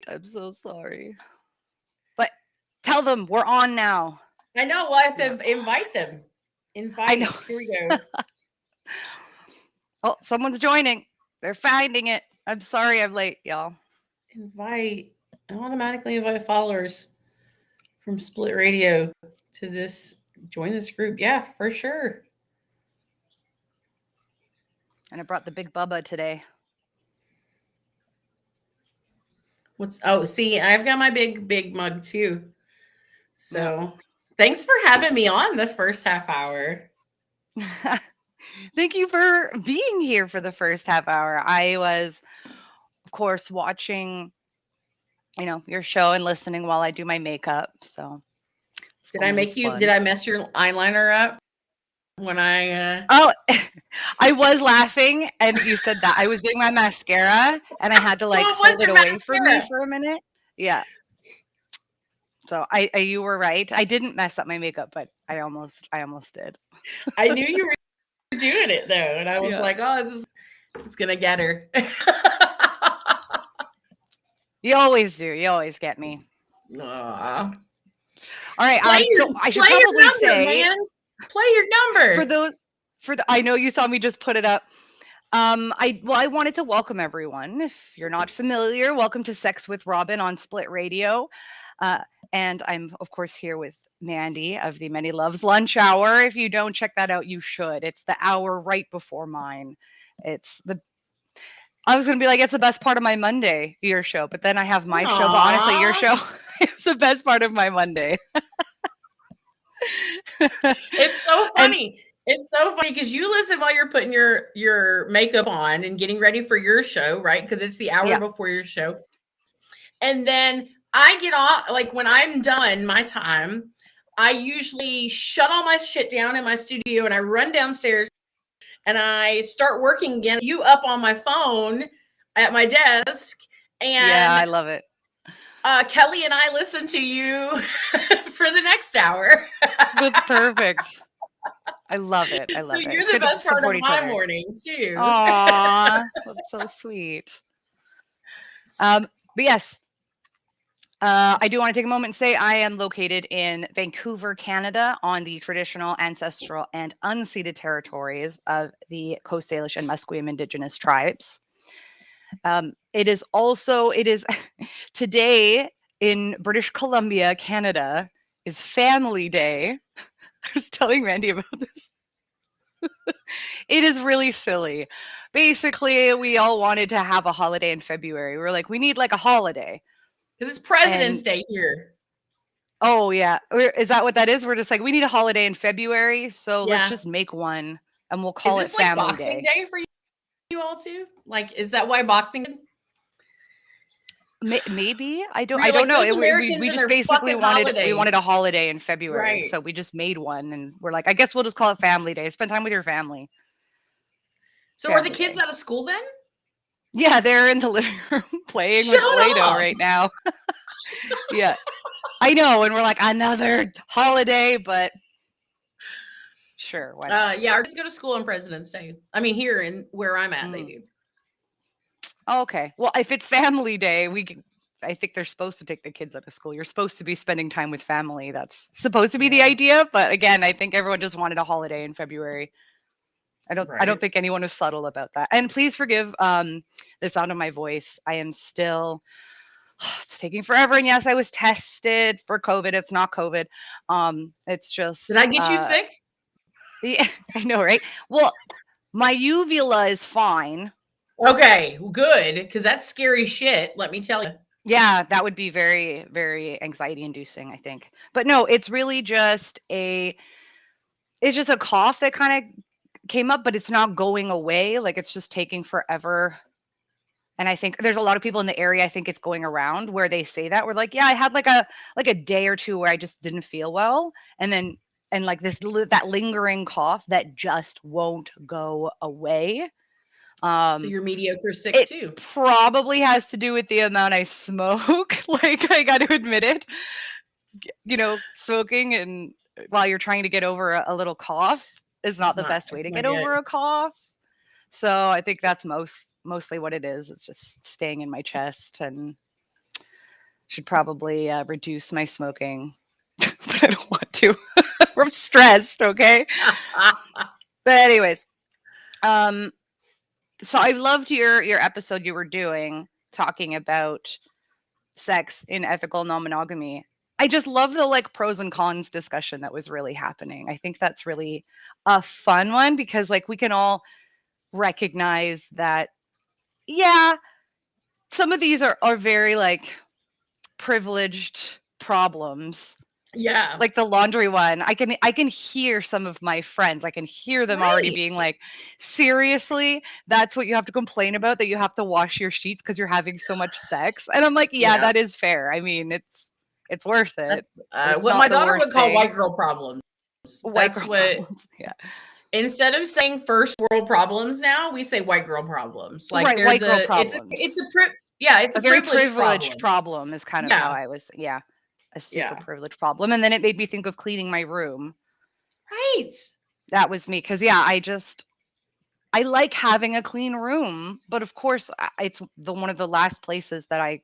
I'm so sorry. But tell them we're on now. I know. We'll have We are. to invite them. I know. Invite. Here we go. Oh, someone's joining. They're finding it. I'm sorry I'm late, y'all. Invite. Automatically invite followers from Split Radio to this. Join this group. Yeah, for sure. And I brought the big Bubba today. What's oh see, I've got my big mug too. Yeah. So thanks for having me on the first half hour. Thank you for being here for the first half hour. I was, of course, watching, your show and listening while I do my makeup. So it's Did I always make you did fun. I mess your eyeliner up when Oh, I was laughing, and you said that. I was doing my mascara, and I had to like What was hold it your away from me mascara? for a minute. Yeah. So you were right. I didn't mess up my makeup, but I almost did. I knew you were doing it though, and I was Yeah. like, oh, it's gonna get her. You always do. You always get me. Aw. All right. So I should Play your probably number, say man. Play your for number. those I know you saw me just put it up. I wanted to welcome everyone. If you're not familiar, welcome to Sex with Robin on Split Radio. Uh, and I'm of course here with Mandy of the Many Loves Lunch Hour. If you don't check that out, you should. It's the hour right before mine. It's the I was gonna be like, it's the best part of my Monday, your show, but then I have my show. But honestly, your Aw. show is the best part of my Monday. It's so And funny. It's so funny because you listen while you're putting your makeup on and getting ready for your show, right? Because it's the hour yeah, before your show. And then I get off, like when I'm done my time, I usually shut all my shit down in my studio and I run downstairs and I start working again. You up on my phone at my desk, yeah, and I love it. Kelly and I listen to you for the next hour. That's perfect. I love it. I So love it. you're It's the good to best part of support each my other. morning too. Aw, that's so sweet. But yes, I do want to take a moment and say I am located in Vancouver, Canada, on the traditional, ancestral, and unceded territories of the Coast Salish and Musqueam Indigenous tribes. It is today in British Columbia, Canada, is Family Day. I was telling Randy about this. It is really silly. Basically, we all wanted to have a holiday in February. We were like, we need like a holiday. Because it's President's And Day here. oh yeah, is that what that is? We're just like, we need a holiday in February, so let's Yeah. just make one and we'll Is call it this like Family Boxing Day. Day for you all too? Like, is that why Boxing? Maybe Where I you're don't like know. those We Americans and just their basically fucking wanted holidays, a holiday in February, right? so we just made one, and we're like, I guess we'll just call it Family Day. Spend time with your family. So are the Family kids Day. out of school then? Yeah, they're in the living room playing Shut with Play-Doh up! right now. Yeah, I know, and we're like another holiday, but sure, why not? Yeah, our kids go to school on President's Day. I mean, here in where I'm at, they Mm. do. Okay. Well, if it's Family Day, I think they're supposed to take the kids out of school. You're supposed to be spending time with family. That's supposed to be the Yeah, idea, but again, I think everyone just wanted a holiday in February. I don't right. think anyone was subtle about that. And please forgive the sound of my voice. I am still it's taking forever, and yes, I was tested for COVID. It's not COVID. It's Did just I get you sick? yeah, I know, right? Well, my uvula is fine. Okay, good, because that's scary shit. Let me tell you. Yeah, that would be very, very anxiety inducing, I think. But no, it's just a cough that kind of came up, but it's not going away. Like it's just taking forever. And I think there's a lot of people in the area, I think it's going around where they say that. We're like, yeah, I had like a day or two where I just didn't feel well. And then and like that lingering cough that just won't go away. So Um you're mediocre sick it too. probably has to do with the amount I smoke. Like I got to admit it. Smoking and while you're trying to get over a little cough is not It's the not. best way It's to not get it. over a cough. So I think that's mostly what it is. It's just staying in my chest and Should probably reduce my smoking, but I don't want to. I'm stressed, okay? But anyways, so I loved your episode you were doing talking about sex in ethical non-monogamy. I just love the like pros and cons discussion that was really happening. I think that's really a fun one because like we can all recognize that, yeah, some of these are very like privileged problems. Yeah. Like the laundry one, I can hear some of my friends. I can hear them already Right. being like, seriously, that's what you have to complain about, that you have to wash your sheets because you're having so much sex. And I'm like, yeah, Yeah. that is fair. I mean, it's worth it. That's It's what not my the daughter worst would call thing. white girl problems. White That's girl what problems. Yeah. instead of saying first world problems now, we say white girl problems. Like Right, they're white girl it's problems. it's A a very privileged privileged problem. problem is kind of how Yeah. I was, yeah, a super Yeah. privileged problem. And then it made me think of cleaning my room. Right. That was me. Because, yeah, I like having a clean room, but of course, it's one of the last places that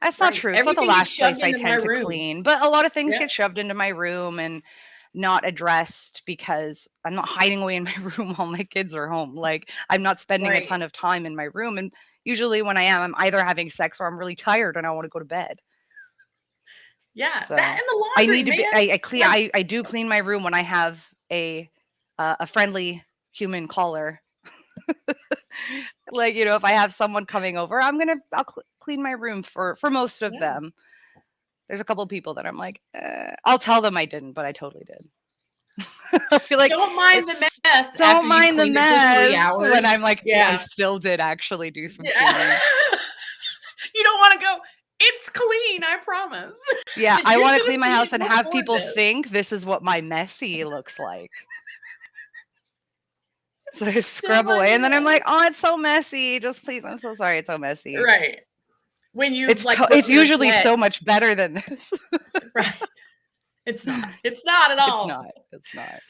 that's not Right. true. It's not the Everything gets last shoved place I into my tend to room. clean, but a lot of things Yeah. get shoved into my room and not addressed because I'm not hiding away in my room while my kids are home. Like, I'm not spending a Right. ton of time in my room. And usually when I am, I'm either having sex or I'm really tired and I want to go to bed. Yeah. So That and the I laundry, need to be, man. Like, I do clean my room when I have a friendly human caller. Like, if I have someone coming over, I'll clean my room for most of yeah. them. There's a couple people that I'm like, I'll tell them I didn't, but I totally did. I'll feel like, Don't mind the mess don't after you've mind the cleaned it for 3 mess hours. when I'm like, I Yeah. still did actually do some Yeah. cleaning. You don't want to go, it's clean, I promise. Yeah, I You want to should clean my seen house it and have before people this. think this is what my messy looks like. So I scrub mind away, the and then I'm mess. like, oh, it's so messy. Just please, I'm so sorry, it's so messy. Right. When you've It's like it's broken a usually sweat. so much better than this. Right. It's not. It's not at all. It's not.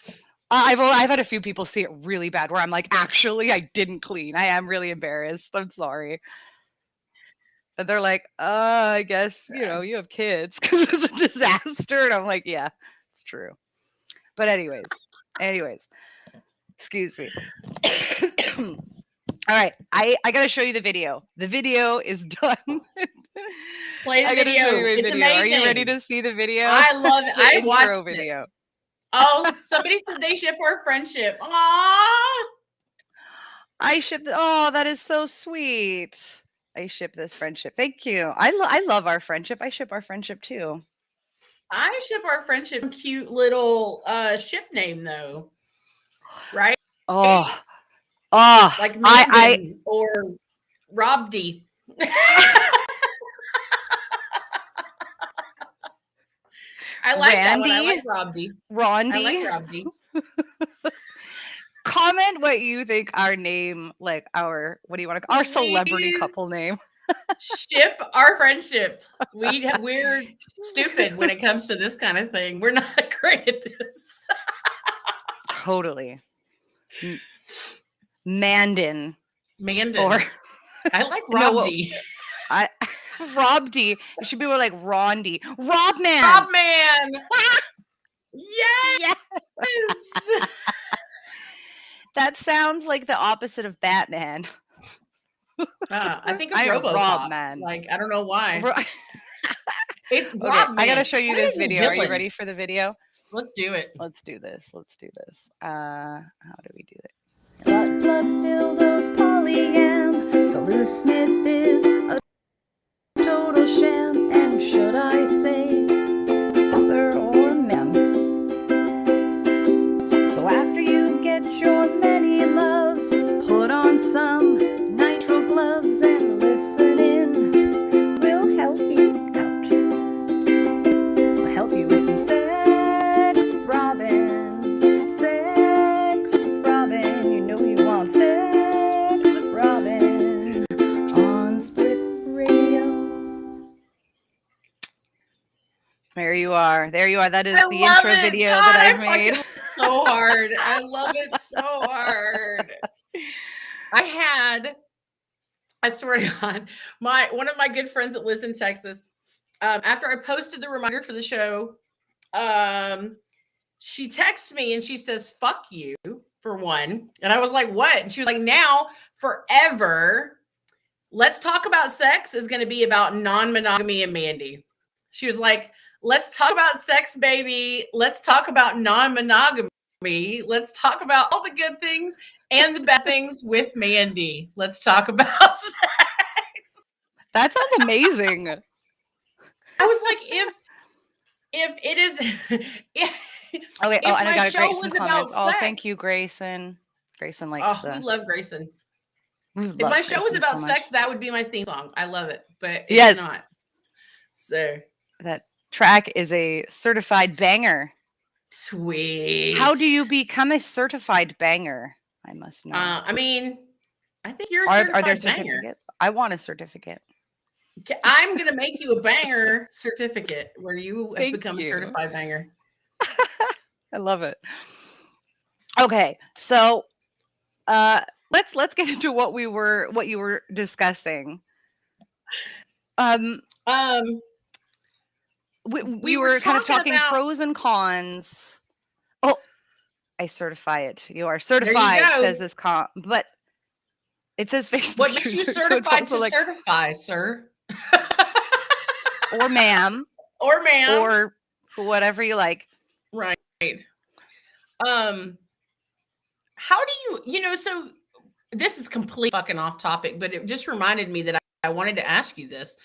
I've had a few people see it really bad where I'm like, actually, I didn't clean. I am really embarrassed. I'm sorry. And they're like, I guess, you have kids because it's a disaster. And I'm like, yeah, it's true. But anyways, excuse me. All right, I got to show you the video. The video is done. Play the I gotta show you video. a It's video. Are you ready amazing. to see the video? I love it. The I intro watched video. it. Oh, somebody said they ship our friendship. Aww. Oh, that is so sweet. I ship this friendship. Thank you. I love our friendship. I ship our friendship too. I ship our friendship. Cute little ship name though. Right? Oh, like Mandan or Robdy. I like that one. I like Robdy. Rondi. I like Robdy. Comment what you think our name, like our, what do you want to call our celebrity couple name? Ship our friendship. We're stupid when it comes to this kind of thing. We're not great at this. Totally. Mandan. Or I like Robdy. Robdy. It should be more like Rondi. Robman. Robman. Yes. That sounds like the opposite of Batman. I think of RoboCop. Robman. Like, I don't know why. It's Robman. I gotta show you this video. Are you ready for the video? Let's do it. Let's do this. How do we do it? Butt plugs, dildos, polyam. The loose Smith is a total sham. And should I say, sir or ma'am? So after you get your many loves, put on some nitrile gloves and listen in. We'll help you out. We'll help you with some sex throbbing. Sex with Robin. You know you want sex with Robin on Split Radio. There you are. That is the intro video that I've made. So hard. I love it so hard. I had I swear to God, one of my good friends that lives in Texas, after I posted the reminder for the show, she texts me and she says, "Fuck you," for one. And I was like, "What?" And she was like, "Now, forever, let's talk about sex is going to be about non-monogamy and Mandy." She was like, "Let's talk about sex, baby. Let's talk about non-monogamy. Let's talk about all the good things and the bad things with Mandy. Let's talk about sex." That sounds amazing. I was like, if it is Okay. if Oh, and I my got a show Grayson was comment. about Oh, thank you, sex, Grayson. Grayson likes oh, we the. love Grayson. We If love my show was Grayson about so much. sex, that would be my theme song. I love it, but it's Yes. not. So That track is a certified banger. sweet. How do you become a certified banger? I must know. I mean, I think you're a Are certified there banger. certificates? I want a certificate. I'm gonna make you a banger certificate where you have Thank become a you. certified banger. I love it. Okay, so let's get into what you were discussing. We were kind of talking about pros and cons. Oh, I certify it. You are there you certified, go. says this but it says Facebook What makes you user, so it's certified also to like, certify, sir? or ma'am, Or ma'am. or whatever you like. Right. How do you so this is complete fucking off topic, but it just reminded me that I wanted to ask you this.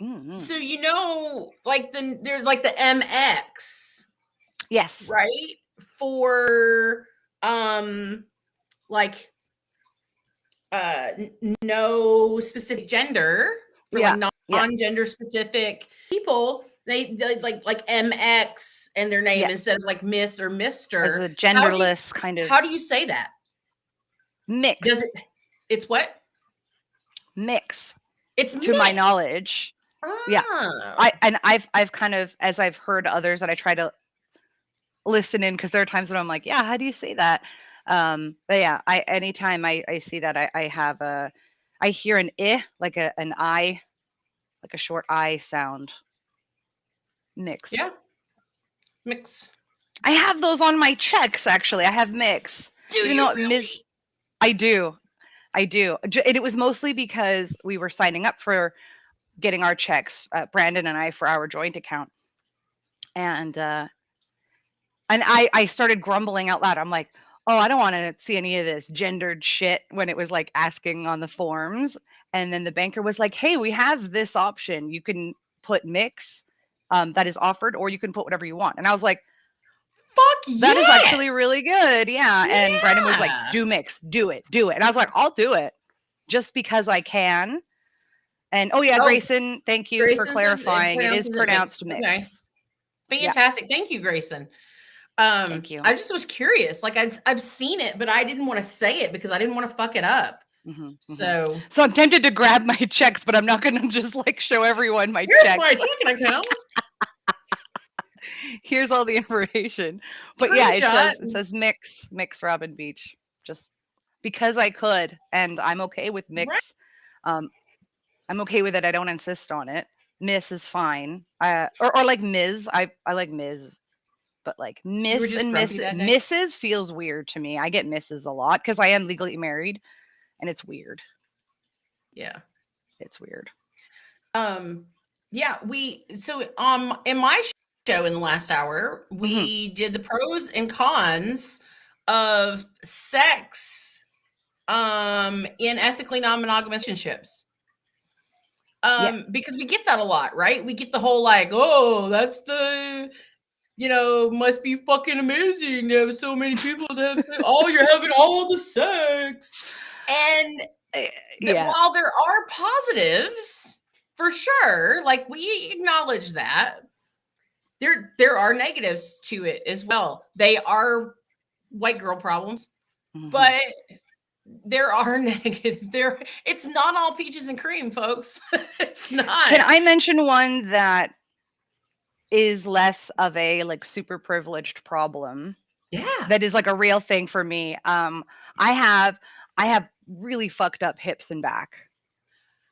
Mhm. So like there's like the MX, Yes. right? For like no specific gender, for Yeah. like non-gender specific people, they like MX and their name Yeah. instead of like Miss or As Mister. a genderless kind of How do you say that? mix. Does it's what? Mix, It's to my mixed. knowledge. Yeah. Oh. I've kind of, as I've heard others, that I try to listen in, because there are times when I'm like, yeah, how do you say that? But yeah, anytime I see that, I have I hear an like an I, like a short I sound. Mix. Yeah. Mix. I have those on my checks, actually. I have mix. Do Even you though really? I do. And it was mostly because we were signing up for getting our checks, Brandon and I, for our joint account. And I started grumbling out loud. I'm like, oh, I don't want to see any of this gendered shit, when it was like asking on the forms. And then the banker was like, hey, we have this option. You can put mix that is offered, or you can put whatever you want. And I was like, fuck that is yes! actually really good. Yeah. And Brandon was like, Yeah. do mix, do it. And I was like, I'll do it just because I can. And Grayson, thank you Grayson for clarifying. It is pronounced mix. Okay. Fantastic. Yeah. Thank you, Grayson. Thank you. I just was curious. Like I've seen it, but I didn't want to say it because I didn't want to fuck it up. Mm-hmm, so I'm tempted to grab my checks, but I'm not going to just like show everyone my here's checks. my checking account. Here's all the information. But yeah, it says mix Robin Beach, just because I could, and I'm okay with mix. Right. I'm okay with it. I don't insist on it. Miss is fine. Or like Ms. I like Ms. But like Miss and Mrs. feels weird to me. I get Mrs. a lot because I am legally married, and it's weird. Yeah, it's weird. Yeah, in my show in the last hour, we did the pros and cons of sex in ethically non-monogamous relationships. Because we get that a lot, right? We get the whole like, oh, that's the must be fucking amazing to have so many people to have sex. Oh, you're having all the sex. And while there are positives, for sure, like we acknowledge that, there are negatives to it as well. They are white girl problems, but there are negative. It's not all peaches and cream, folks. It's not. Can I mention one that is less of a like super privileged problem? Yeah. That is like a real thing for me. I have really fucked up hips and back.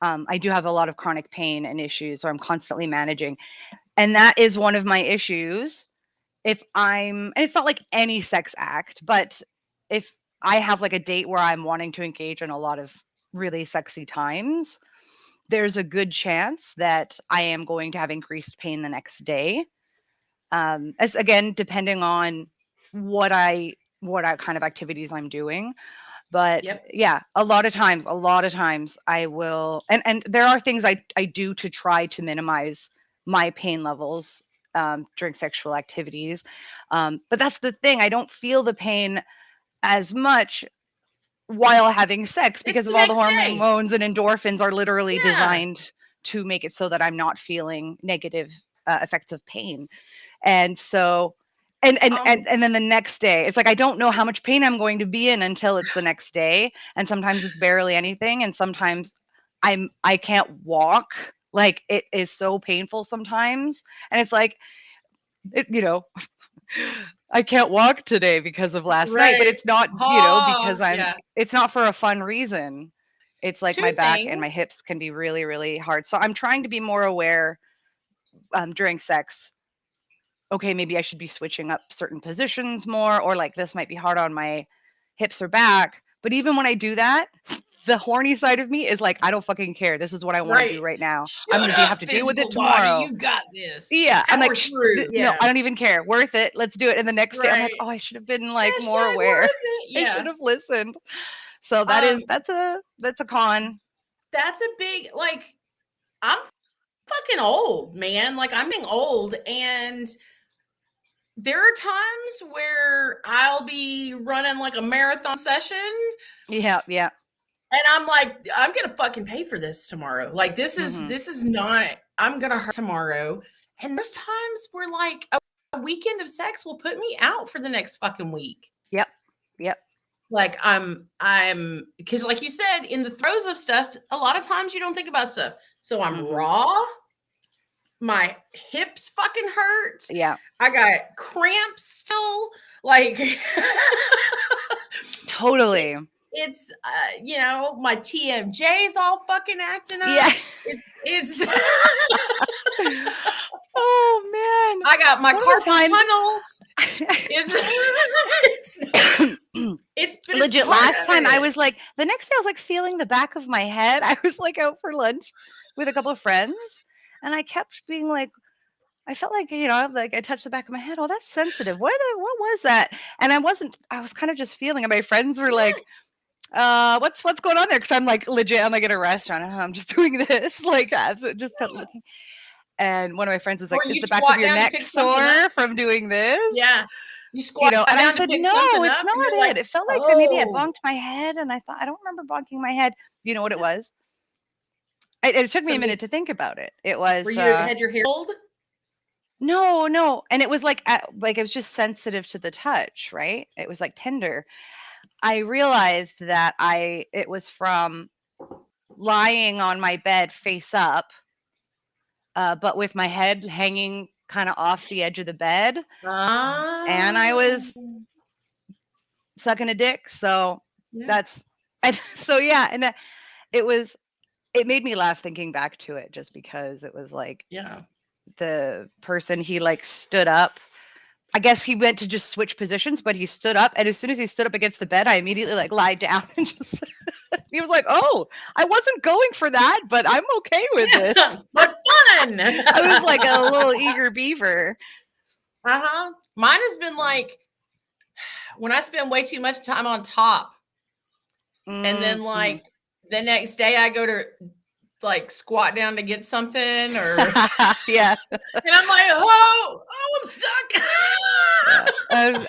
I do have a lot of chronic pain and issues, so I'm constantly managing. And that is one of my issues. And it's not like any sex act, but if I have like a date where I'm wanting to engage in a lot of really sexy times, there's a good chance that I am going to have increased pain the next day. As again, depending on what kind of activities I'm doing. But Yep. yeah, a lot of times I will, and there are things I do to try to minimize my pain levels during sexual activities. But that's the thing, I don't feel the pain as much while having sex because the of all the next day. hormones and endorphins are literally Yeah. designed to make it so that I'm not feeling negative effects of pain. And so and then the next day it's like I don't know how much pain I'm going to be in until it's the next day, and sometimes it's barely anything, and sometimes I can't walk, like it is so painful sometimes, and it's like I can't walk today because of last night, but Right. it's not because yeah. it's not for a fun reason. It's like Two my back and my things. hips can be really, really hard, so I'm trying to be more aware during sex. Okay, maybe I should be switching up certain positions more, or like this might be hard on my hips or back. But even when I do that, the horny side of me is like, I don't fucking care. This is what I want to do right now. I'm Shut gonna up, have to deal with it physical body. tomorrow. You got this. Yeah, I'm Power like, through. no, Yeah. I don't even care. Worth it. Let's do it. And the next day, I'm like, Right. oh, I should have been like more Hashtag aware. worth it. I Yeah. should have listened. So that's a con. That's a big, like, I'm fucking old, man. Like, I'm getting old, and there are times where I'll be running like a marathon session, Yeah, yeah. and I'm like, I'm gonna fucking pay for this tomorrow. Like, this is not. I'm gonna hurt tomorrow. And there's times where like a weekend of sex will put me out for the next fucking week. Yep. Like I'm because like you said, in the throes of stuff, a lot of times you don't think about stuff. So I'm raw. My hips fucking hurt. Yeah. I got cramps still. Like Totally. It's my TMJ's all fucking acting up. Yeah. It's oh man. I got my carpal tunnel. It's been legit. Last time I was like, the next day I was like feeling the back of my head. I was like out for lunch with a couple of friends, and I kept being like, I felt like like I touched the back of my head. Oh, that's sensitive. What was that? And I was kind of just feeling. And my friends were like, what's going on there? Because I'm like legit. I'm like in a restaurant. And I'm just doing this, like just kind of looking. And one of my friends was like, "Is the back of your neck sore from doing this?" Yeah. You squat and I said, "No, it's not it. Like, it felt like maybe I bonked my head, and I thought I don't remember bonking my head. You know what it was? It took me a minute to think about it. It was. Were you had your hair pulled? No, and it was like it was just sensitive to the touch, right? It was like tender. I realized that it was from lying on my bed face up, but with my head hanging kind of off the edge of the bed, and I was sucking a dick. So it made me laugh thinking back to it, just because it was like, the person, he like stood up. I guess he went to just switch positions, but he stood up, and as soon as he stood up against the bed, I immediately like lied down and just he was like, "Oh, I wasn't going for that, but I'm okay with it. But fun." I was like a little eager beaver. Mine has been like when I spend way too much time on top, and then like the next day I go to like squat down to get something, or yeah, and I'm like, oh, I'm stuck.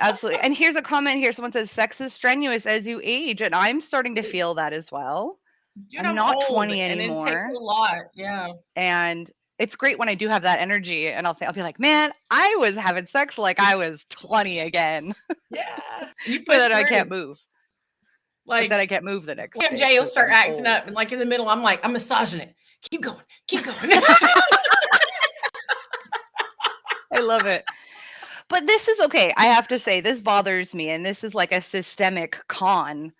Absolutely. And here's a comment here. Someone says, "Sex is strenuous as you age," and I'm starting to feel that as well. Dude, I'm not old, 20 anymore. And it takes a lot. Yeah. And it's great when I do have that energy, and I'll be like, "Man, I was having sex like I was 20 again." Yeah. You push that I can't move. Like that I can't move the next day. Jay will start acting up, and like in the middle, I'm like, I'm massaging it. Keep going. I love it. But this is okay. I have to say, this bothers me, and this is like a systemic con.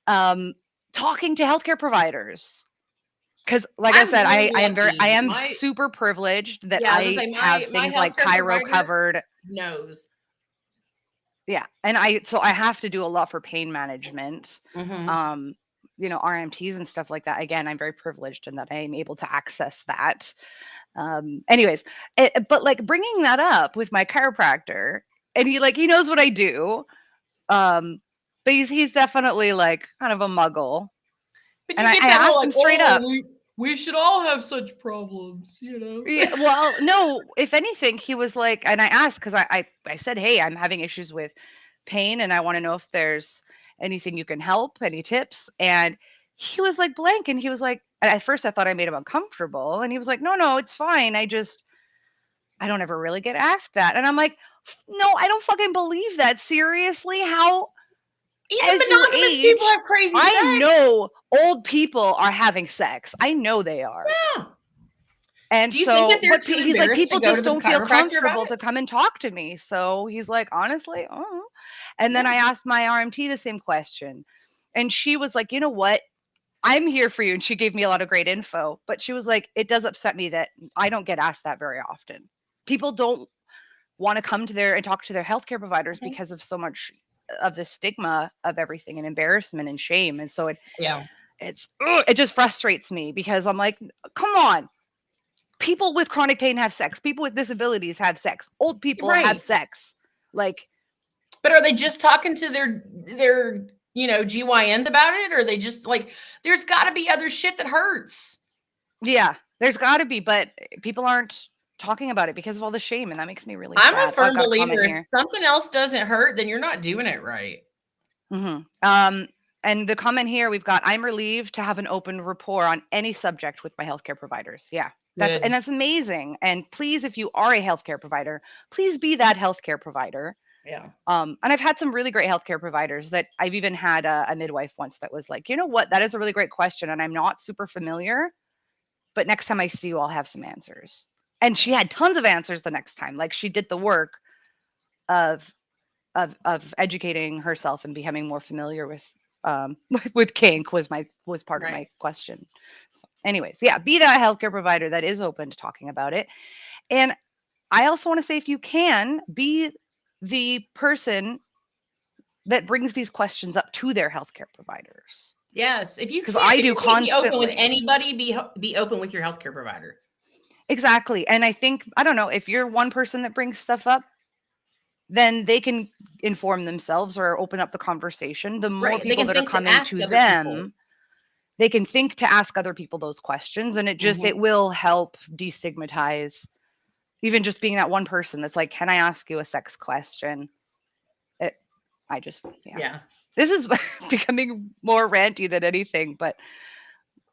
Talking to healthcare providers. Because, like I I'm said, really I am lucky. My super privileged that Yeah, I was gonna I say have my things like healthcare Cairo provider covered. knows. Yeah, and I have to do a lot for pain management. Mhm. Um, RMTs and stuff like that. Again, I'm very privileged in that I am able to access that. Anyways, but like bringing that up with my chiropractor, and he knows what I do. But he's definitely like kind of a muggle, But and you I get that whole asked like, him straight oh, up. we should all have such problems, you know? Yeah, well, no, if anything, he was like, and I asked because I said, hey, I'm having issues with pain, and I want to know if there's anything you can help, any tips, and he was like blank, and he was like, at first I thought I made him uncomfortable, and he was like, no, it's fine. I don't ever really get asked that. And I'm like, no, I don't fucking believe that. Seriously? How, Even as you monogamous people age, have crazy I sex. know old people are having sex. I know they are. Yeah. And Do you think that so, they're but too he's like, embarrassed to people go to just the don't feel chiropractor about comfortable it? to come and talk to me. So he's like, honestly, oh. And then Yeah. I asked my RMT the same question. And she was like, you know what? I'm here for you. And she gave me a lot of great info. But she was like, it does upset me that I don't get asked that very often. People don't want to come to and talk to their healthcare providers Mhm. because of so much of the stigma of everything and embarrassment and shame. And so Yeah. it just frustrates me because I'm like, come on. People with chronic pain have sex. People with disabilities have sex. Old people have Right. sex. Like, But are they just talking to their GYNs about it? Or are they just like, there's got to be other shit that hurts? yeah, there's got to be, but people aren't talking about it because of all the shame, and that makes me really I'm a sad. Oh, I've firm got a comment believer if here. something else doesn't hurt, then you're not doing it right. And the comment here we've got, I'm relieved to have an open rapport on any subject with my healthcare providers. Yeah, Good. that's amazing. And please, if you are a healthcare provider, please be that healthcare provider. Yeah. And I've had some really great healthcare providers that I've even had a midwife once that was like, you know what, that is a really great question. And I'm not super familiar, but next time I see you, I'll have some answers. And she had tons of answers the next time. Like she did the work of educating herself and becoming more familiar with with kink was part of Right. my question. So anyways, yeah, be that healthcare provider that is open to talking about it. And I also want to say, if you can, be the person that brings these questions up to their healthcare providers. Yes. If you Because can't, I if do you can't be open with constantly. anybody, be open with your healthcare provider. Exactly. And I think, I don't know, if you're one person that brings stuff up, then they can inform themselves or open up the conversation. The more Right. They people can that are think to coming ask to other people. them, they can think to ask other people those questions, and Mhm. it will help destigmatize even just being that one person that's like, can I ask you a sex question? Yeah. This is becoming more ranty than anything, but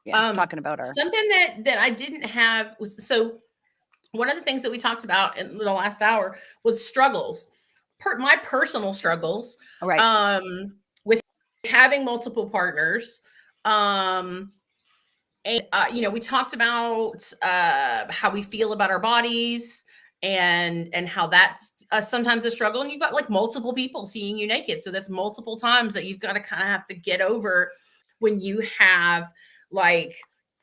yeah, talking about our Something that I didn't have was, so one of the things that we talked about in the last hour was struggles. My personal struggles, right. with having multiple partners, and we talked about how we feel about our bodies, and how that's sometimes a struggle, and you've got like multiple people seeing you naked, so that's multiple times that you've got to kind of have to get over when you have like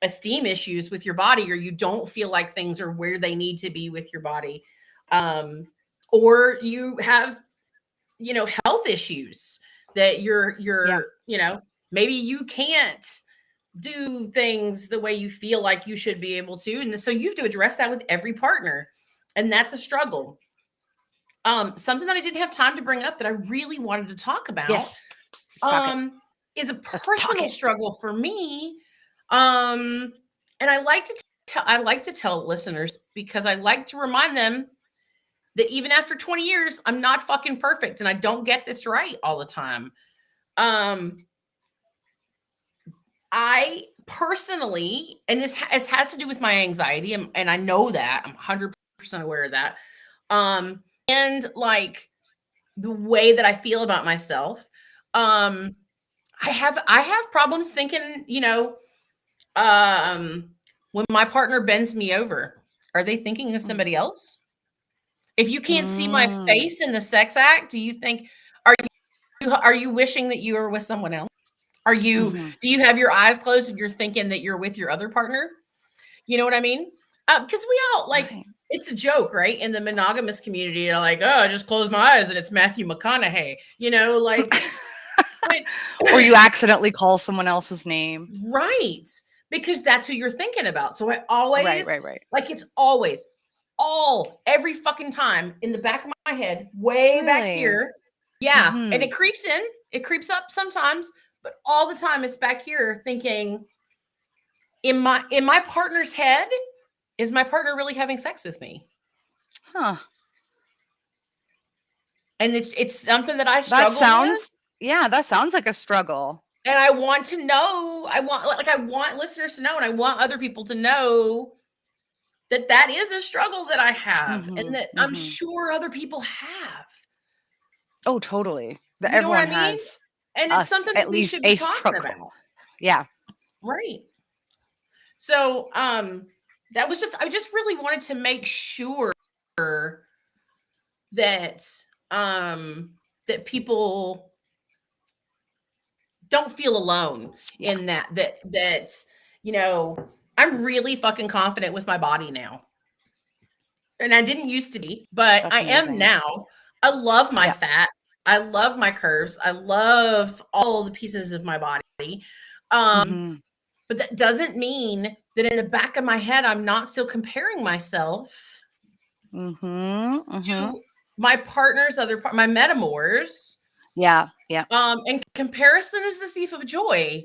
esteem issues with your body, or you don't feel like things are where they need to be with your body, or you have health issues that you're maybe you can't do things the way you feel like you should be able to, and so you have to address that with every partner, and that's a struggle. Something that I didn't have time to bring up that I really wanted to talk about, Yes. is a Let's talk personal it. struggle for me. And I like to tell listeners, because I like to remind them that even after 20 years, I'm not fucking perfect, and I don't get this right all the time. I personally, and this has to do with my anxiety, and I know that, I'm 100% aware of that. And like the way that I feel about myself, I have problems thinking, when my partner bends me over, are they thinking of somebody else? If you can't see my face in the sex act, do you think, are you wishing that you were with someone else? Are you, Mhm. do you have your eyes closed and you're thinking that you're with your other partner? You know what I mean? Because we all like, Right. it's a joke, right? In the monogamous community, you're like, oh, I just close my eyes and it's Matthew McConaughey, like, but Or you accidentally call someone else's name. right, because that's who you're thinking about. So I Right, always, right. like, it's always, every fucking time in the back of my head, way back Really? here. Yeah. And Mhm. it creeps in, it creeps up sometimes, but all the time it's back here thinking, in my partner's head, is my partner really having sex with me? Huh. And it's something that I That struggle with. that sounds like a struggle. And I want to know, I want listeners to know, and I want other people to know that that is a struggle that I have, and Mhm. that I'm Mhm. sure other people have. Oh, totally. You know what I Everyone mean? has And it's something that at we least should be a talking struggle. about. Yeah. Right. So, that was just, I just really wanted to make sure that, that people don't feel alone Yeah. in that, I'm really fucking confident with my body now. And I didn't used to be, but That's I am amazing. now. I love my Yeah. fat. I love my curves. I love all the pieces of my body. Mhm. But that doesn't mean that in the back of my head, I'm not still comparing myself Mhm. Mhm. to my partner's my metamors. Yeah. Yeah. And comparison is the thief of joy.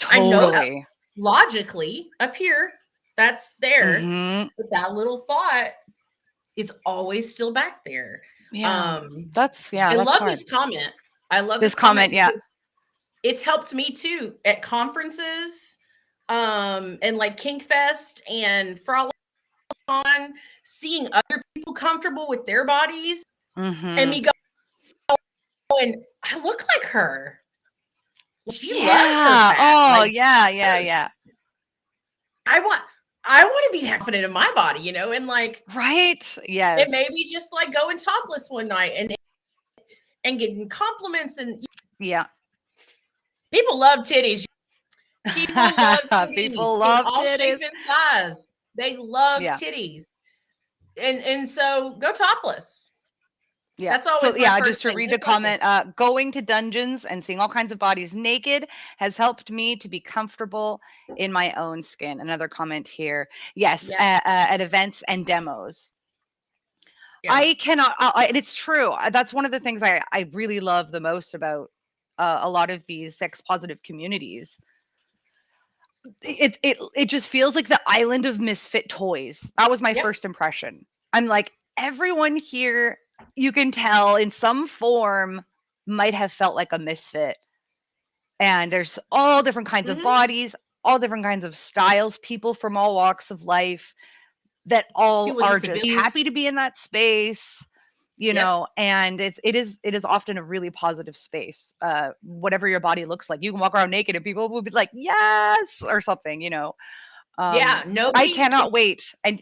I know that Totally. logically up here, that's there, Mhm. but that little thought is always still back there. Yeah. Um, That's I that's love hard. this comment. I love This this comment comment, yeah. because it's helped me too at conferences, and like Kink Fest and Frolic on, seeing other people comfortable with their bodies and Mhm. me going, I look like her. She loves her Yeah. fat. Oh, Like, yeah, yeah, yes, yeah. I want I want to be that confident in my body, and like Right? it Yes. may be just like going topless one night and getting compliments, and Yeah. people love titties. People love titties People in love all shape titties. and size. They love Yeah. titties. And so go topless. Yeah. That's So always my yeah, first just to thing. read Go the comment, topless. going to dungeons and seeing all kinds of bodies naked has helped me to be comfortable in my own skin. Another comment here. Yes, Yeah. at events and demos. Yeah. I cannot, and it's true. That's one of the things I really love the most about a lot of these sex positive communities. It just feels like the island of misfit toys. That was my Yep. first impression. I'm like, everyone here, you can tell in some form, might have felt like a misfit. And there's all different kinds of Mhm. bodies, all different kinds of styles, people from all walks of life that all People with are just happy disabilities. to be in that space, Yep. and it is often a really positive space. Whatever your body looks like, you can walk around naked and people will be like, yes, or something. Yeah. I Nobody. cannot wait. And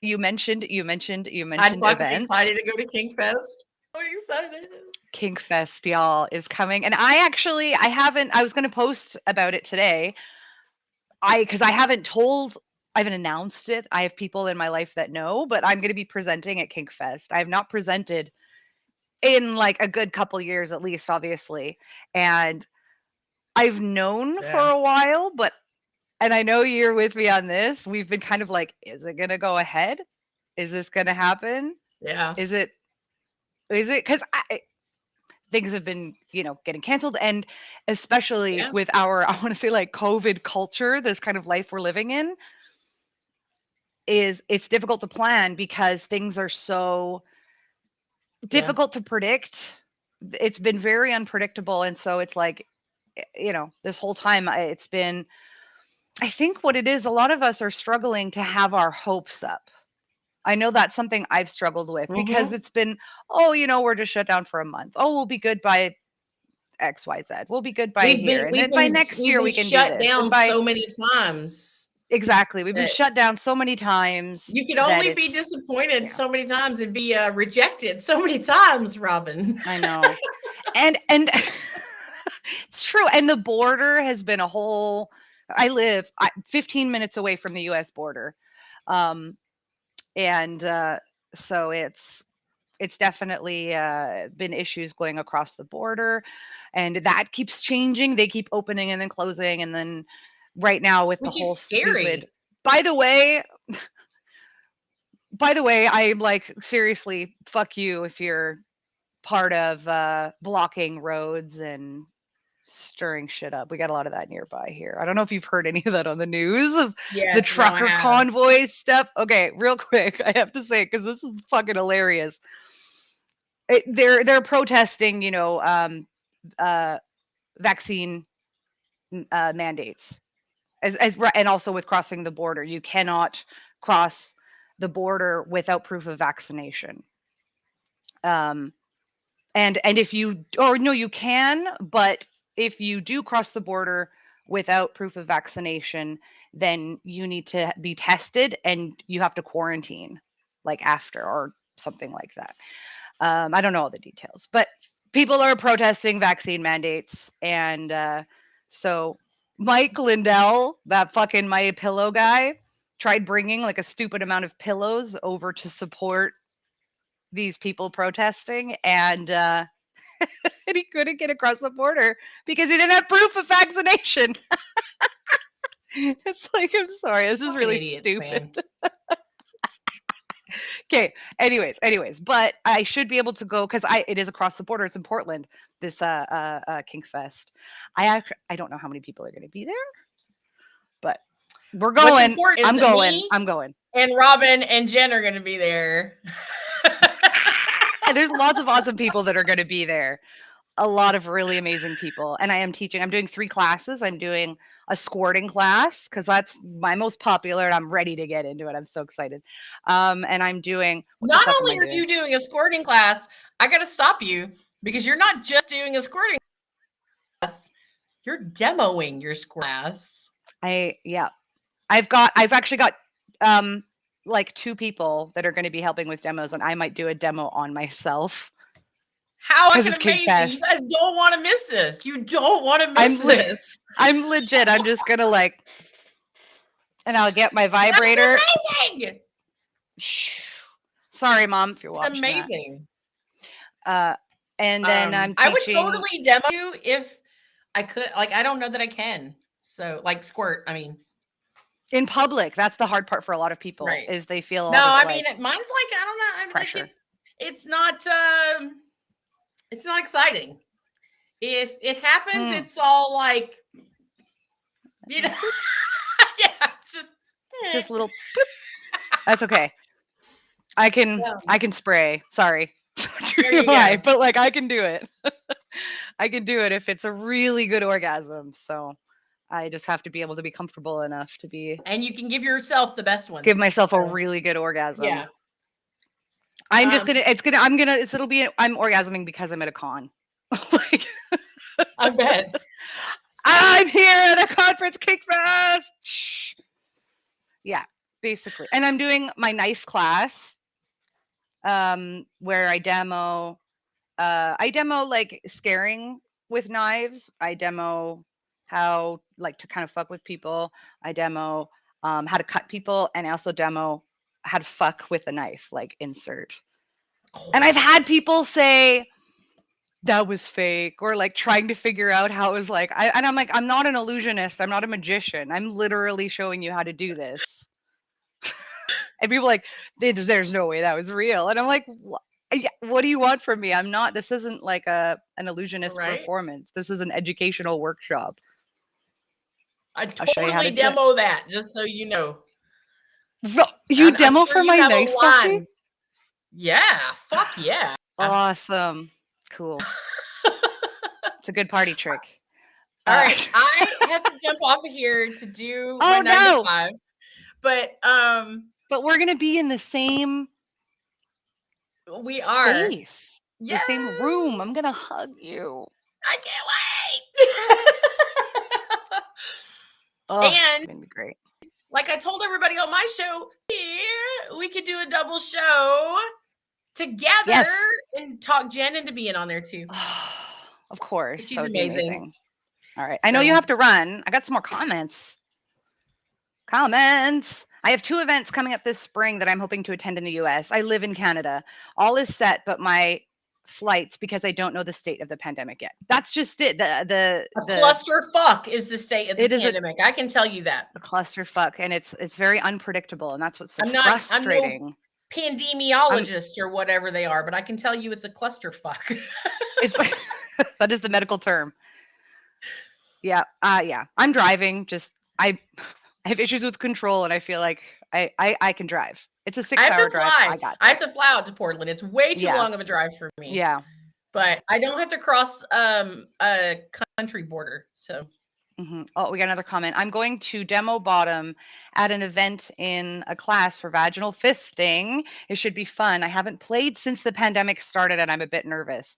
you mentioned I'm fucking events. excited to go to Kink Fest. I'm excited. Kink Fest, y'all, is coming, and I was going to post about it today. Because I haven't announced it. I have people in my life that know, but I'm going to be presenting at Kink Fest. I have not presented in like a good couple years at least, obviously. And I've known for Yeah. a while, and I know you're with me on this. We've been kind of like, is it going to go ahead? Is this going to happen? Yeah. Is it? Because things have been, getting canceled. And especially Yeah. with our, I want to say like COVID culture, this kind of life we're living in, it's difficult to plan because things are so Yeah. difficult to predict. It's been very unpredictable. And so it's like, this whole time it's been, I think what it is, a lot of us are struggling to have our hopes up. I know that's something I've struggled with because Mhm. it's been, we're just shut down for a month. Oh, we'll be good by XYZ. We'll be good by We've here. been And we've then by been next we've year, been we can do shut this. And down by, so many times exactly, we've been that shut down so many times you can that only be it's, disappointed yeah, so many times and be rejected so many times, Robin. I know. And it's true. And the border has been a whole. I live 15 minutes away from the U.S. border, and so it's definitely been issues going across the border, and that keeps changing. They keep opening and then closing, and then right now with the Which whole is scary. stupid. By the way, I'm like, seriously, fuck you if you're part of blocking roads and stirring shit up. We got a lot of that nearby here. I don't know if you've heard any of that on the news of the Yes, no, I trucker have. convoy stuff. Okay, real quick, I have to say because this is fucking hilarious. They're protesting, vaccine mandates, and also with crossing the border. You cannot cross the border without proof of vaccination. And if you, or no, you can, but if you do cross the border without proof of vaccination, then you need to be tested and you have to quarantine like after or something like that. I don't know all the details, but people are protesting vaccine mandates. And so Mike Lindell, that fucking My Pillow guy, tried bringing like a stupid amount of pillows over to support these people protesting, and and he couldn't get across the border because he didn't have proof of vaccination. It's like, I'm sorry, this is Fucking really idiots, stupid. man. Okay, anyways, but I should be able to go because it is across the border. It's in Portland, this Kink Fest. I don't know how many people are going to be there, but we're What's going. important is I'm that going. me I'm going. and Robin and Jen are going to be there. And there's lots of awesome people that are going to be there. A lot of really amazing people. And I am teaching. I'm doing 3 classes. I'm doing a squirting class because that's my most popular, and I'm ready to get into it. I'm so excited. And I'm doing. Not only are you doing a squirting class, I got to stop you because you're not just doing a squirting class. You're demoing your class. I've actually got like 2 people that are going to be helping with demos, and I might do a demo on myself. How fucking amazing. You guys don't want to miss this. You don't want to miss this. I'm legit. I'm just going to and I'll get my vibrator. That's amazing. Shh. Sorry, Mom, if you're watching. It's amazing. And then I'm teaching. I would totally demo you if I could. Like, I don't know that I can. So, like, squirt, I mean. In public, that's the hard part for a lot of people, right. Is they feel. No, I mean, mine's like, I don't know. I mean, pressure. It's not exciting. If it happens, it's all like, you know, yeah, it's just little. That's okay. I can spray. Sorry. But like I can do it. I can do it if it's a really good orgasm. So I just have to be able to be comfortable enough to be. And you can give yourself the best ones. Give myself a really good orgasm. Yeah. I'm just gonna. It'll be. I'm orgasming because I'm at a con. Like, I bet. I'm here at a conference, Kink Fest. Shh. Yeah, basically, and I'm doing my knife class, where I demo like scaring with knives. I demo how to kind of fuck with people. I demo how to cut people, and I also demo how to fuck with a knife, like insert. And I've had people say that was fake, or like trying to figure out how it was like. I'm like, I'm not an illusionist. I'm not a magician. I'm literally showing you how to do this. And people are like, there's no way that was real. And I'm like, what do you want from me? I'm not. This isn't like an illusionist performance. This is an educational workshop. I totally demo that, just so you know. You demo for my knife fucking? Yeah, fuck yeah. Awesome. Cool. It's a good party trick. All right. I have to jump off of here to do my 9 to 5. But we're gonna be in the same we are space. Yes. The same room. I'm gonna hug you. I can't wait. And it's gonna be great. Like I told everybody on my show, here we could do a double show together and talk Jen into being on there too. Of course. She's amazing. All right. I know you So- have to run. I got some more comments. I have 2 events coming up this spring that I'm hoping to attend in the US. I live in Canada. All is set, but my flights, because I don't know the state of the pandemic yet. That's just it. The clusterfuck is the state of the It is a- pandemic. I can tell you that. a clusterfuck, and it's very unpredictable, and that's what's so I'm no frustrating. pandemiologist or whatever they are, but I can tell you it's a clusterfuck. It's that is the medical term. Yeah. I'm driving. Just I have issues with control, and I feel like I can drive. It's a I have 6-hour to drive. fly. I have to fly out to Portland. It's way too Yeah. long of a drive for me. Yeah. But I don't have to cross a country border. So Oh, we got another comment. I'm going to demo bottom at an event in a class for vaginal fisting. It should be fun. I haven't played since the pandemic started, and I'm a bit nervous.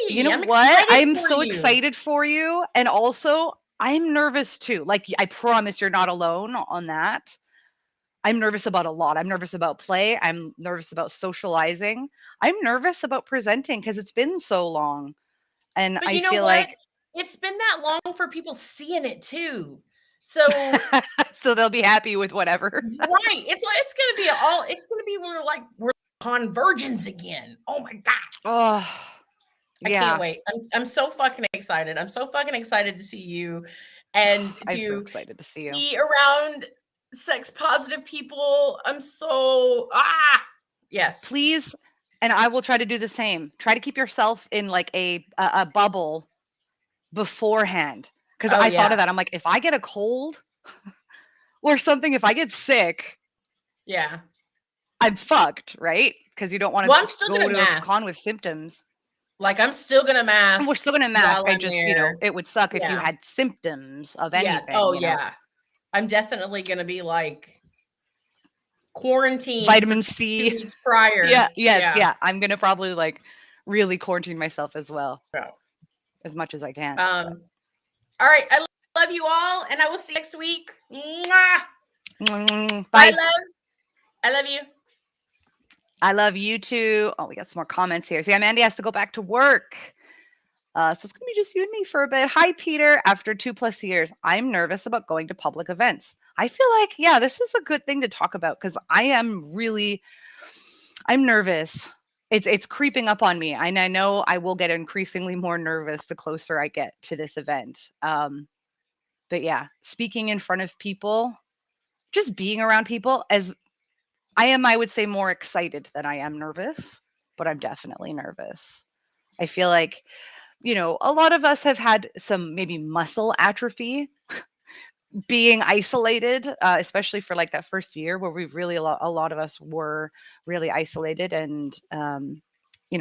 hey, You know I'm what? excited I'm for so you. excited for you. And also, I'm nervous too. Like, I promise you're not alone on that. I'm nervous about a lot. I'm nervous about play. I'm nervous about socializing. I'm nervous about presenting because it's been so long. And But I you know feel what? like It's been that long for people seeing it too. So so they'll be happy with whatever. right. It's gonna be we're on virgins again. Oh my god. Oh, I yeah. can't wait. I'm so fucking excited. I'm so fucking excited to see you and I'm so to excited to see you. be around sex positive people. I'm so yes. Please, and I will try to do the same. Try to keep yourself in like a bubble beforehand. Because Oh, I thought yeah. of that. I'm like, if I get a cold or something, if I get sick, Yeah. I'm fucked, right? Because you don't want to Well, I'm still go gonna to a mask. con with symptoms. Like I'm still gonna mask. And we're still gonna mask. while I I'm just, there. it would suck if you Yeah. had symptoms of Yeah. anything. Oh you know? yeah. I'm definitely gonna be like quarantined Vitamin for 2 C. weeks prior. Yeah. I'm gonna probably like really quarantine myself as well. Yeah. As much as I can. All right. I love you all, and I will see you next week. Mwah! Bye. Bye, love. I love you. I love you too. Oh, we got some more comments here. See, Amanda has to go back to work. So it's gonna be just you and me for a bit. Hi, Peter. After 2+ years, I'm nervous about going to public events. I feel like, yeah, this is a good thing to talk about because I'm nervous. It's creeping up on me, and I know I will get increasingly more nervous the closer I get to this event. But yeah, speaking in front of people, just being around people, as I would say, more excited than I am nervous, but I'm definitely nervous. I feel like, a lot of us have had some maybe muscle atrophy being isolated, especially for like that first year where we really, a lot of us were really isolated and,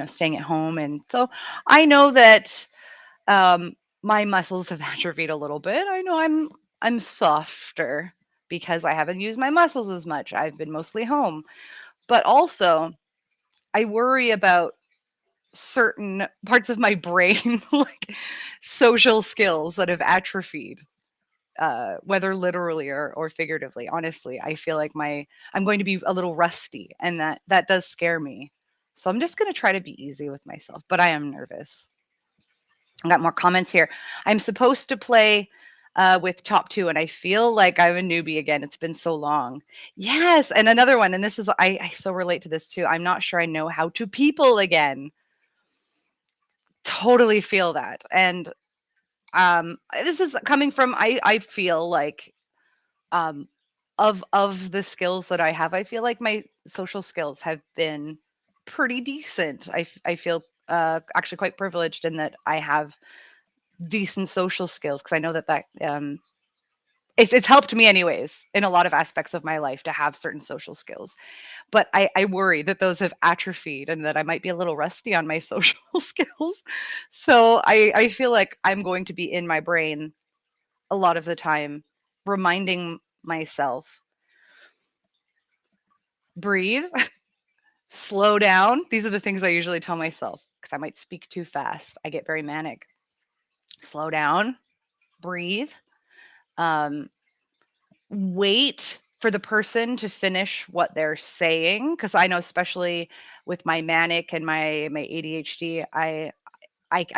staying at home. And so I know that my muscles have atrophied a little bit. I know I'm softer because I haven't used my muscles as much. I've been mostly home. But also, I worry about certain parts of my brain, like social skills that have atrophied, whether literally or figuratively. Honestly, I feel like I'm going to be a little rusty, and that does scare me. So I'm just going to try to be easy with myself, but I am nervous. I got more comments here. I'm supposed to play with top 2, and I feel like I'm a newbie again. It's been so long. Yes, and another one, and this is I so relate to this too. I'm not sure I know how to people again. Totally feel that. And this is coming from I feel like of the skills that I have, I feel like my social skills have been pretty decent. I feel actually quite privileged in that I have decent social skills because I know that it's helped me anyways in a lot of aspects of my life to have certain social skills. But I worry that those have atrophied and that I might be a little rusty on my social skills. So I feel like I'm going to be in my brain a lot of the time, reminding myself, breathe, slow down. These are the things I usually tell myself because I might speak too fast. I get very manic. Slow down, breathe, wait for the person to finish what they're saying, because I know, especially with my manic and my ADHD, I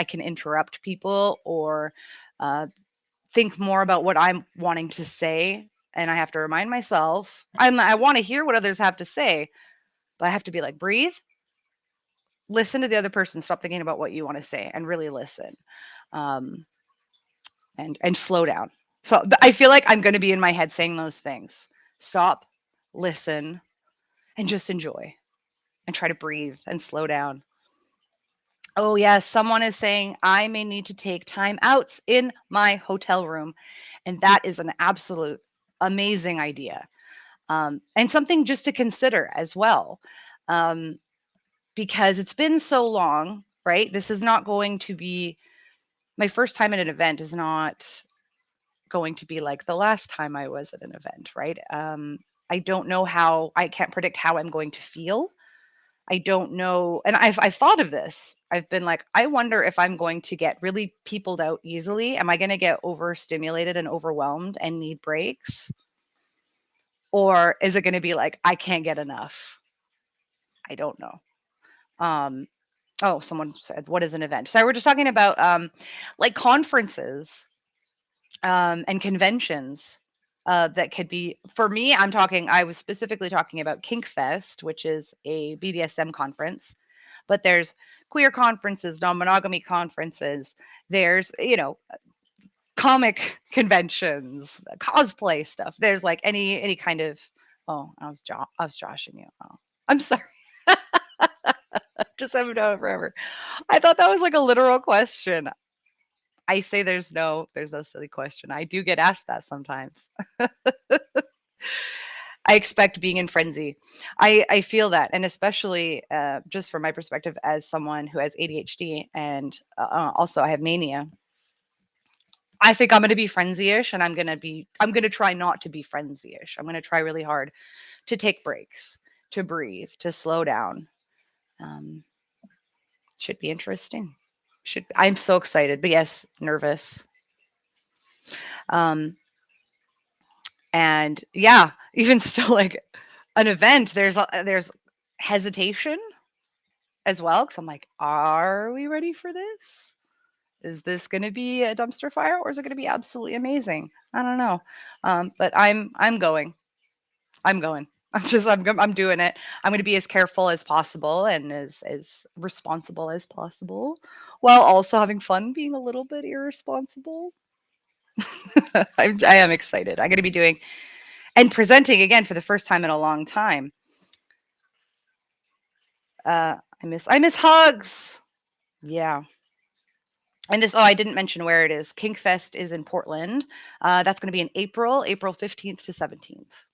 can interrupt people or uh, think more about what I'm wanting to say. And I have to remind myself, I want to hear what others have to say, but I have to be like, breathe, listen to the other person, stop thinking about what you want to say, and really listen, um, and slow down. So I feel like I'm going to be in my head saying those things. Stop, listen, and just enjoy, and try to breathe and slow down. Oh, yes. Someone is saying I may need to take time outs in my hotel room. And that is an absolute amazing idea. And something just to consider as well. Um, because it's been so long, right? This is not going to be my first time at an event, is not going to be like the last time I was at an event, right? I don't know how, I can't predict how I'm going to feel. I don't know. And I've thought of this. I've been like, I wonder if I'm going to get really peopled out easily. Am I going to get overstimulated and overwhelmed and need breaks? Or is it going to be like, I can't get enough? I don't know. Um, oh, someone said, what is an event? So we're just talking about like conferences and conventions that could be, for me, I was specifically talking about Kink Fest, which is a BDSM conference, but there's queer conferences, non-monogamy conferences, there's, comic conventions, cosplay stuff. There's like any kind of, oh, I was joshing you. Oh, I'm sorry. Just haven't done it forever. I thought that was like a literal question. I say there's no silly question. I do get asked that sometimes. I expect being in frenzy. I feel that, and especially just from my perspective as someone who has ADHD and also I have mania. I think I'm going to be frenzy-ish, and I'm going to try not to be frenzy-ish. I'm going to try really hard to take breaks, to breathe, to slow down. Um, should be interesting. I'm so excited, but yes, nervous. Um, and yeah, even still, like an event, there's hesitation as well, because I'm like, are we ready for this? Is this going to be a dumpster fire, or is it going to be absolutely amazing? I don't know. But I'm going. I'm going. I'm doing it. I'm going to be as careful as possible and as responsible as possible, while also having fun being a little bit irresponsible. I am excited. I'm going to be doing and presenting again for the first time in a long time. I miss hugs. Yeah. And I didn't mention where it is. Kink Fest is in Portland. That's going to be in April 15th to 17th.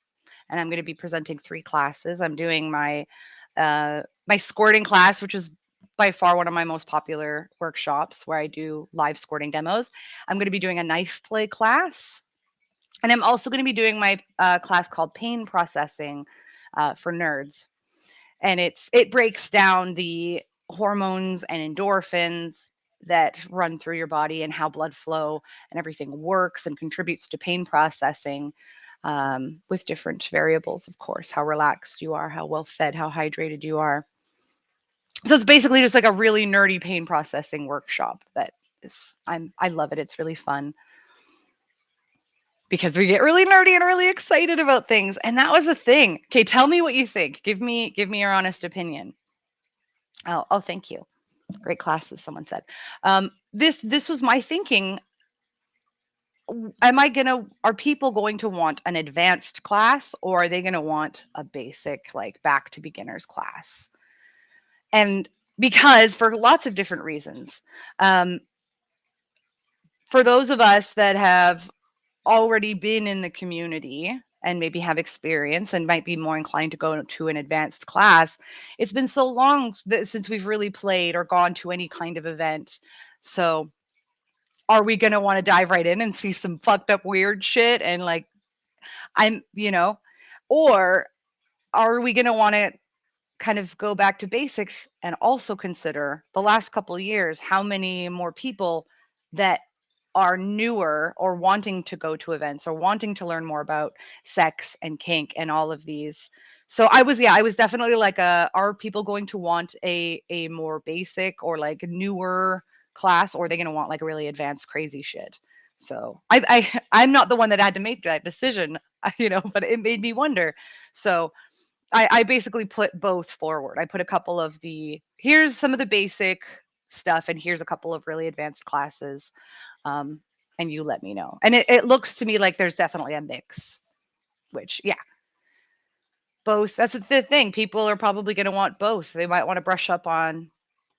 And I'm going to be presenting 3 classes. I'm doing my squirting class, which is by far one of my most popular workshops, where I do live squirting demos. I'm going to be doing a knife play class. And I'm also going to be doing my class called Pain Processing for Nerds. And it breaks down the hormones and endorphins that run through your body and how blood flow and everything works and contributes to pain processing, with different variables, of course, how relaxed you are, how well fed, how hydrated you are. So it's basically just like a really nerdy pain processing workshop that is, I love it. It's really fun because we get really nerdy and really excited about things. And that was the thing. Okay, tell me what you think. Give me your honest opinion. Oh, thank you. Great classes, someone said. This was my thinking. Are people going to want an advanced class, or are they going to want a basic, like back to beginners class? And because for lots of different reasons, for those of us that have already been in the community and maybe have experience and might be more inclined to go to an advanced class, it's been so long since we've really played or gone to any kind of event. So are we going to want to dive right in and see some fucked up weird shit and like or are we going to want to kind of go back to basics and also consider the last couple of years, how many more people that are newer or wanting to go to events or wanting to learn more about sex and kink and all of these. So I was definitely like, are people going to want a more basic or like newer class, or are they going to want like really advanced crazy shit? So I'm not the one that had to make that decision, but it made me wonder. So I basically put both forward. I put a couple of here's some of the basic stuff, and here's a couple of really advanced classes. And you let me know. And it looks to me like there's definitely a mix, which, yeah, both. That's the thing. People are probably going to want both. They might want to brush up on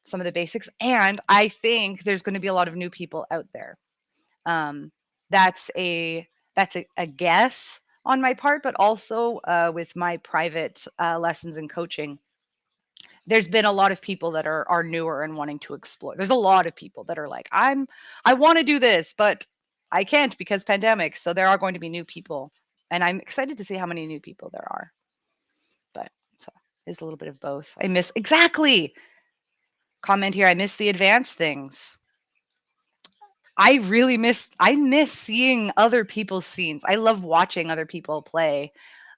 some of the basics. And I think there's going to be a lot of new people out there. That's a guess on my part, but also with my private lessons and coaching, there's been a lot of people that are newer and wanting to explore. There's a lot of people that are like, I want to do this, but I can't because pandemic. So there are going to be new people, and I'm excited to see how many new people there are. But so it's a little bit of both. Exactly. Comment here. I miss the advanced things. I miss seeing other people's scenes. I love watching other people play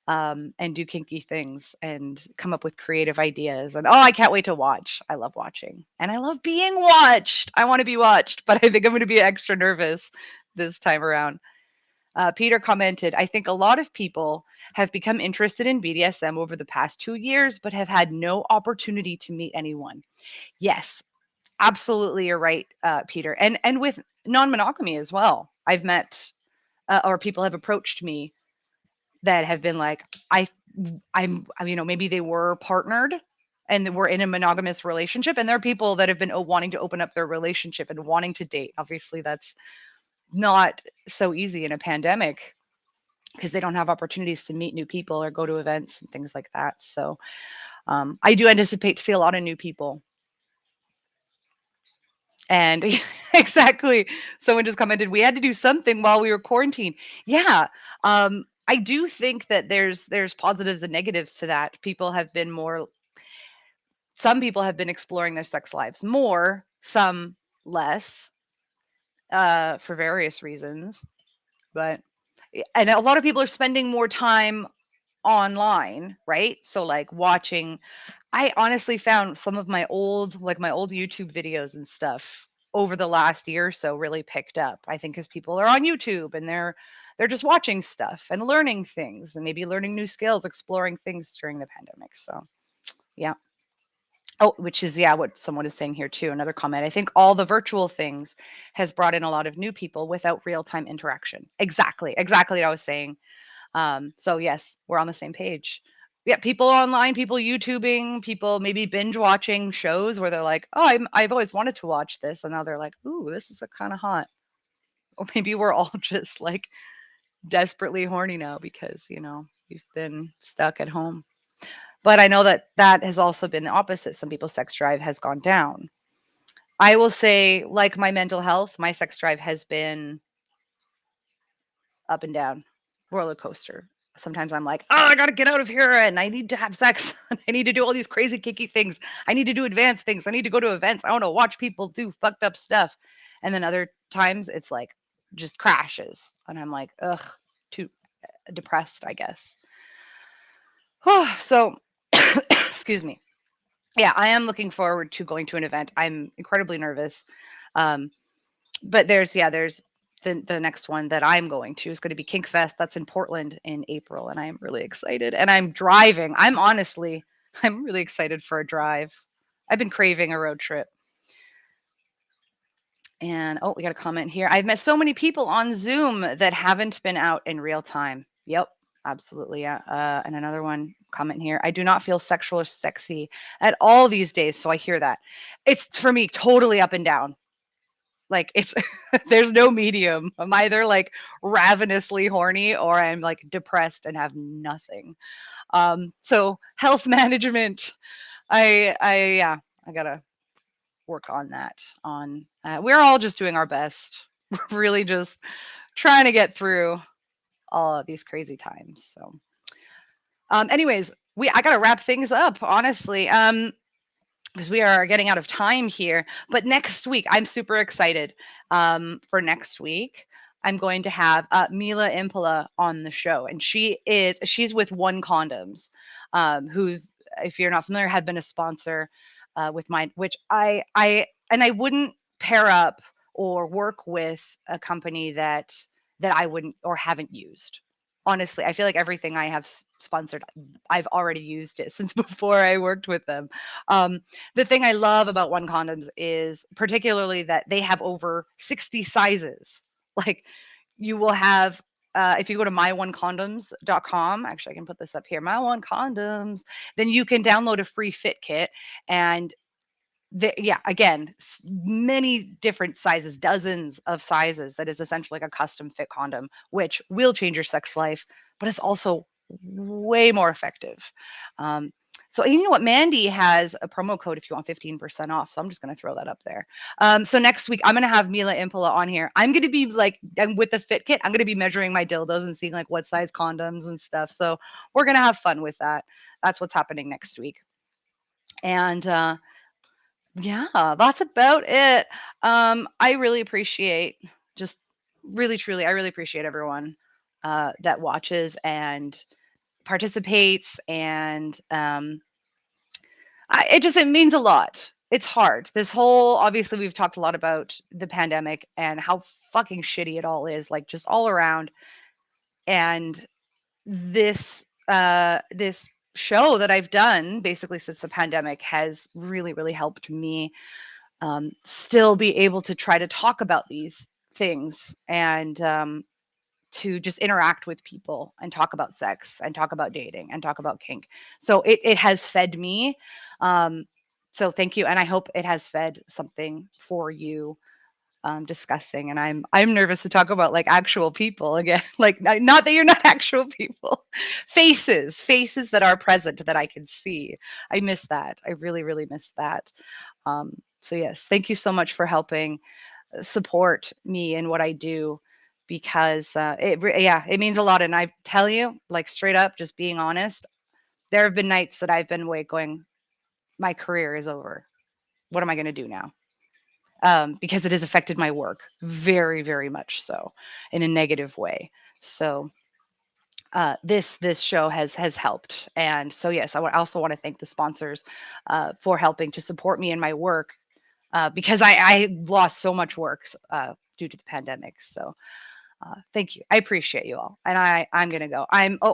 and do kinky things and come up with creative ideas. And I can't wait to watch. I love watching, and I love being watched. I want to be watched, but I think I'm going to be extra nervous this time around. Peter commented, I think a lot of people have become interested in BDSM over the past 2 years, but have had no opportunity to meet anyone. Yes, absolutely. You're right, Peter. And with non-monogamy as well. I've met or people have approached me that have been like, I'm, maybe they were partnered and were in a monogamous relationship. And there are people that have been wanting to open up their relationship and wanting to date. Obviously, that's not so easy in a pandemic because they don't have opportunities to meet new people or go to events and things like that. So I do anticipate to see a lot of new people. And exactly. Someone just commented, we had to do something while we were quarantined. Yeah. I do think that there's positives and negatives to that. Some people have been exploring their sex lives more, some less, for various reasons. And a lot of people are spending more time online, right? So like watching, I honestly found some of my old YouTube videos and stuff over the last year or so really picked up. I think because people are on YouTube and they're just watching stuff and learning things and maybe learning new skills, exploring things during the pandemic. So yeah. Oh, which is, yeah, what someone is saying here too. Another comment. I think all the virtual things has brought in a lot of new people without real-time interaction. Exactly what I was saying. So yes, we're on the same page. Yeah, people online, people YouTubing, people maybe binge watching shows where they're like, I've always wanted to watch this, and now they're like, ooh, this is kind of hot. Or maybe we're all just like desperately horny now because we've been stuck at home. But I know that has also been the opposite. Some people's sex drive has gone down. I will say, like my mental health, my sex drive has been up and down, roller coaster. Sometimes I'm like, I got to get out of here and I need to have sex. I need to do all these crazy kinky things. I need to do advanced things. I need to go to events. I want to watch people do fucked up stuff. And then other times it's like just crashes. And I'm like, too depressed, I guess. So, excuse me. Yeah, I am looking forward to going to an event. I'm incredibly nervous. But there's the next one that I'm going to is going to be Kink Fest. That's in Portland in April, and I'm really excited. And I'm driving. I'm really excited for a drive. I've been craving a road trip. And we got a comment here. I've met so many people on Zoom that haven't been out in real time. Yep, absolutely. Yeah. And another one comment here. I do not feel sexual or sexy at all these days. So I hear that. It's for me totally up and down. Like it's there's no medium. I'm either like ravenously horny or I'm like depressed and have nothing. So health management, I gotta work on that. We're all just doing our best. We're really just trying to get through all of these crazy times. So anyways, I gotta wrap things up, honestly. Because we are getting out of time here. But next week, I'm super excited for next week. I'm going to have Mila Impola on the show. And she's with One Condoms, who, if you're not familiar, had been a sponsor with mine, which I wouldn't pair up or work with a company that I wouldn't or haven't used. Honestly, I feel like everything I have sponsored, I've already used it since before I worked with them. The thing I love about One Condoms is particularly that they have over 60 sizes. Like you will have, if you go to myonecondoms.com, actually I can put this up here, My One Condoms, then you can download a free fit kit. And again, many different sizes, dozens of sizes, that is essentially like a custom fit condom, which will change your sex life, but it's also way more effective. So you know what? Mandy has a promo code if you want 15% off. So I'm just going to throw that up there. So next week, I'm going to have Mila Impola on here. I'm going to be like, and with the fit kit, I'm going to be measuring my dildos and seeing like what size condoms and stuff. So we're going to have fun with that. That's what's happening next week. And yeah, that's about it. I really appreciate, just really, truly, I really appreciate everyone that watches and participates, and it means a lot. It's hard. This whole, obviously, we've talked a lot about the pandemic and how fucking shitty it all is, like just all around. And this show that I've done basically since the pandemic has really, really helped me still be able to try to talk about these things, and to just interact with people and talk about sex and talk about dating and talk about kink. So it has fed me. So thank you. And I hope it has fed something for you discussing. And I'm nervous to talk about like actual people again, like not that you're not actual people, faces that are present that I can see. I miss that. I really, really miss that. So yes, thank you so much for helping support me in what I do, because it means a lot. And I tell you, like straight up, just being honest, there have been nights that I've been awake going, my career is over. What am I going to do now? Because it has affected my work very, very much so in a negative way. So this show has helped. And so yes, I also want to thank the sponsors for helping to support me in my work, because I lost so much work due to the pandemic. So thank you. I appreciate you all. And I'm going to go.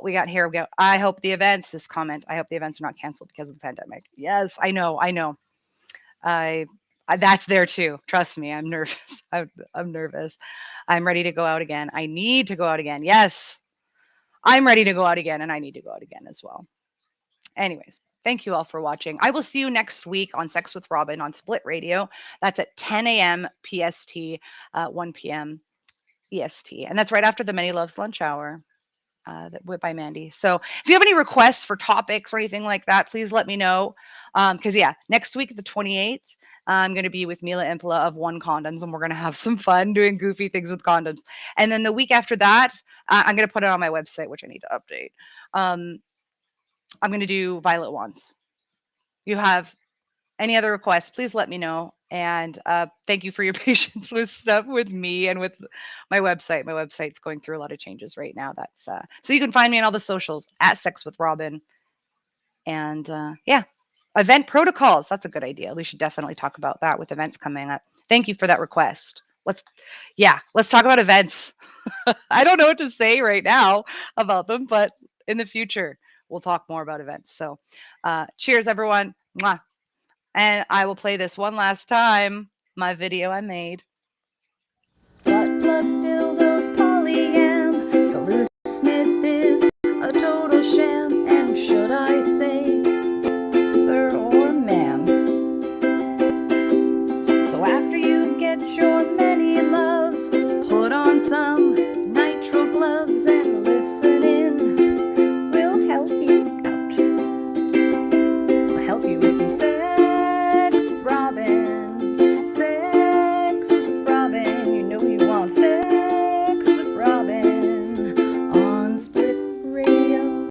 We got here. We go. I hope the events are not canceled because of the pandemic. Yes, I know. I that's there too. Trust me. I'm nervous. I'm nervous. I'm ready to go out again. I need to go out again. Yes, I'm ready to go out again, and I need to go out again as well. Anyways, thank you all for watching. I will see you next week on Sex with Robin on Split Radio. That's at 10 a.m. PST, 1 p.m. EST. And that's right after the Many Loves Lunch Hour by Mandy. So if you have any requests for topics or anything like that, please let me know. Because next week, the 28th, I'm going to be with Mila Impola of One Condoms, and we're going to have some fun doing goofy things with condoms. And then the week after that, I'm going to put it on my website, which I need to update. I'm going to do Violet Wands. You have any other requests, please let me know. And thank you for your patience with stuff with me and with my website. My website's going through a lot of changes right now. That's so you can find me on all the socials at Sex with Robin. And event protocols. That's a good idea. We should definitely talk about that with events coming up. Thank you for that request. Let's talk about events. I don't know what to say right now about them, but in the future, we'll talk more about events. So cheers, everyone. Mwah. And I will play this one last time, my video I made. Butt plug still